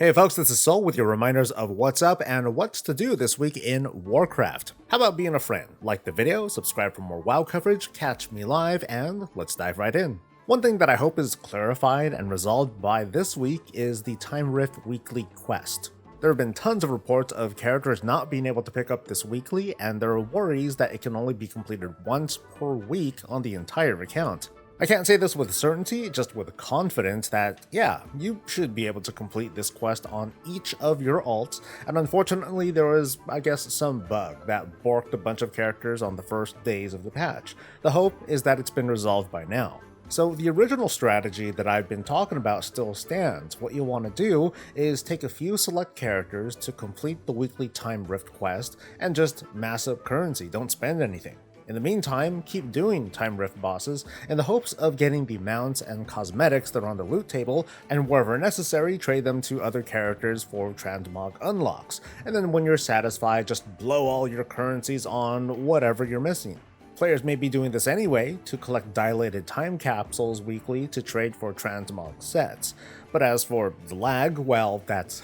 Hey folks, this is Soul with your reminders of what's up and what's to do this week in Warcraft. How about being a friend? Like the video, subscribe for more WoW coverage, catch me live, and let's dive right in. One thing that I hope is clarified and resolved by this week is the Time Rift weekly quest. There have been tons of reports of characters not being able to pick up this weekly, and there are worries that it can only be completed once per week on the entire account. I can't say this with certainty, just with confidence that, yeah, you should be able to complete this quest on each of your alts, and unfortunately there was, I guess, some bug that borked a bunch of characters on the first days of the patch. The hope is that it's been resolved by now. So the original strategy that I've been talking about still stands. What you want to do is take a few select characters to complete the weekly Time Rift quest and just mass up currency, don't spend anything. In the meantime, keep doing Time Rift bosses in the hopes of getting the mounts and cosmetics that are on the loot table, and wherever necessary, trade them to other characters for transmog unlocks, and then when you're satisfied, just blow all your currencies on whatever you're missing. Players may be doing this anyway to collect dilated time capsules weekly to trade for transmog sets, but as for the lag, well, that's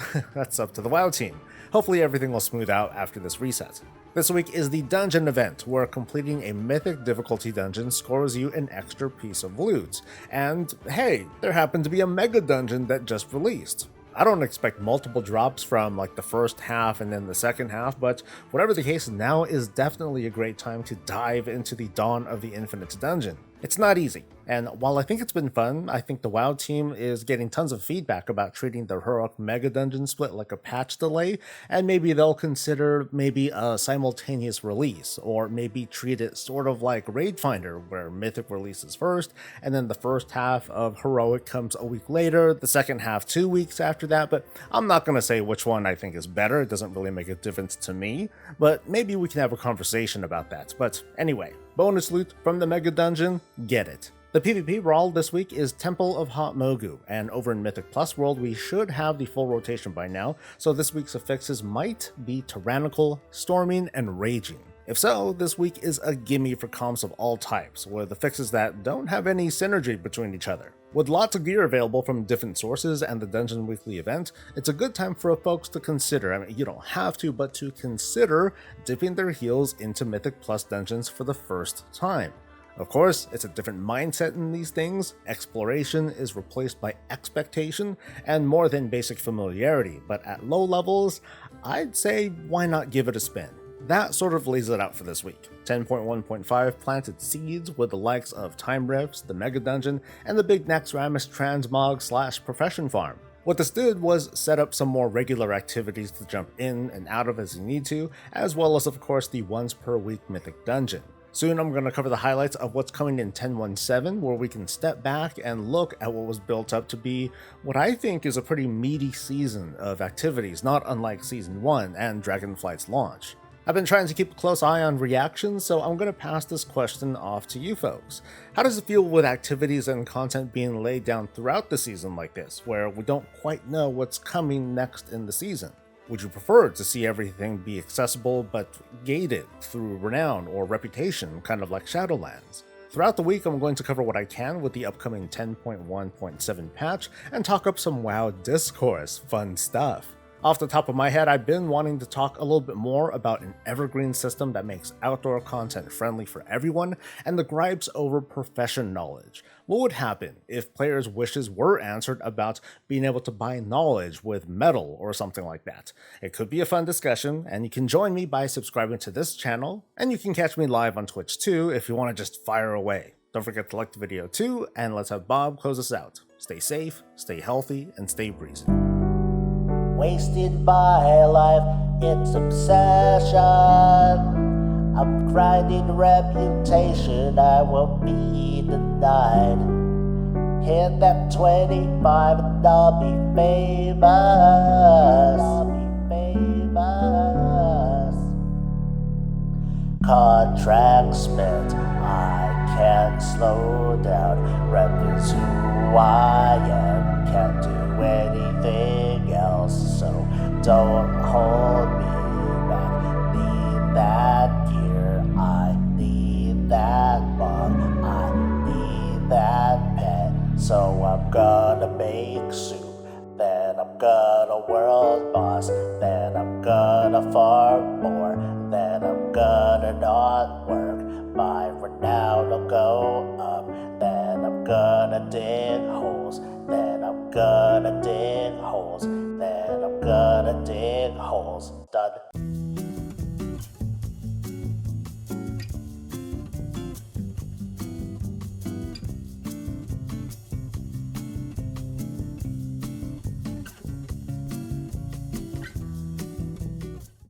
up to the WoW team. Hopefully everything will smooth out after this reset. This week is the dungeon event, where completing a mythic difficulty dungeon scores you an extra piece of loot. And hey, there happened to be a mega dungeon that just released. I don't expect multiple drops from like the first half and then the second half, but whatever the case, now is definitely a great time to dive into the Dawn of the Infinite dungeon. It's not easy, and while I think it's been fun, I think the WoW team is getting tons of feedback about treating the Heroic Mega Dungeon split like a patch delay, and maybe they'll consider a simultaneous release, or maybe treat it sort of like Raid Finder, where Mythic releases first, and then the first half of Heroic comes a week later, the second half 2 weeks after that, but I'm not going to say which one I think is better, it doesn't really make a difference to me, but maybe we can have a conversation about that. But anyway, bonus loot from the Mega Dungeon, get it. The PvP brawl this week is Temple of Hot Mogu, and over in Mythic Plus World we should have the full rotation by now, so this week's affixes might be Tyrannical, Storming, and Raging. If so, this week is a gimme for comps of all types, with affixes that don't have any synergy between each other. With lots of gear available from different sources and the Dungeon Weekly event, it's a good time for folks to consider, I mean, you don't have to, but to consider dipping their heels into Mythic Plus dungeons for the first time. Of course, it's a different mindset in these things. Exploration is replaced by expectation and more than basic familiarity, but at low levels, I'd say why not give it a spin? That sort of lays it out for this week. 10.1.5 planted seeds with the likes of Time Rifts, the Mega Dungeon, and the Big Naxxramas transmog / profession farm. What this did was set up some more regular activities to jump in and out of as you need to, as well as of course the once per week Mythic Dungeon. Soon I'm going to cover the highlights of what's coming in 10.1.7, where we can step back and look at what was built up to be what I think is a pretty meaty season of activities, not unlike Season 1 and Dragonflight's launch. I've been trying to keep a close eye on reactions, so I'm going to pass this question off to you folks. How does it feel with activities and content being laid down throughout the season like this, where we don't quite know what's coming next in the season? Would you prefer to see everything be accessible but gated through renown or reputation, kind of like Shadowlands? Throughout the week, I'm going to cover what I can with the upcoming 10.1.7 patch and talk up some WoW discourse, fun stuff. Off the top of my head, I've been wanting to talk a little bit more about an evergreen system that makes outdoor content friendly for everyone, and the gripes over profession knowledge. What would happen if players' wishes were answered about being able to buy knowledge with metal or something like that? It could be a fun discussion, and you can join me by subscribing to this channel, and you can catch me live on Twitch too if you want to just fire away. Don't forget to like the video too, and let's have Bob close us out. Stay safe, stay healthy, and stay breezy. Wasted my life, it's obsession. I'm grinding reputation, I won't be denied. Hit that 25 and I'll be famous. Contract spent, I can't slow down. Rep is who I am, can't do anything else, so don't hold me back. Need that gear, I need that bug, I need that pet, so I'm gonna make soup, then I'm I'm gonna world boss, then I'm gonna farm more, then I'm gonna not work, my renown will go up, then I'm gonna dig holes, then I'm gonna dig holes, then I'm gonna dig holes.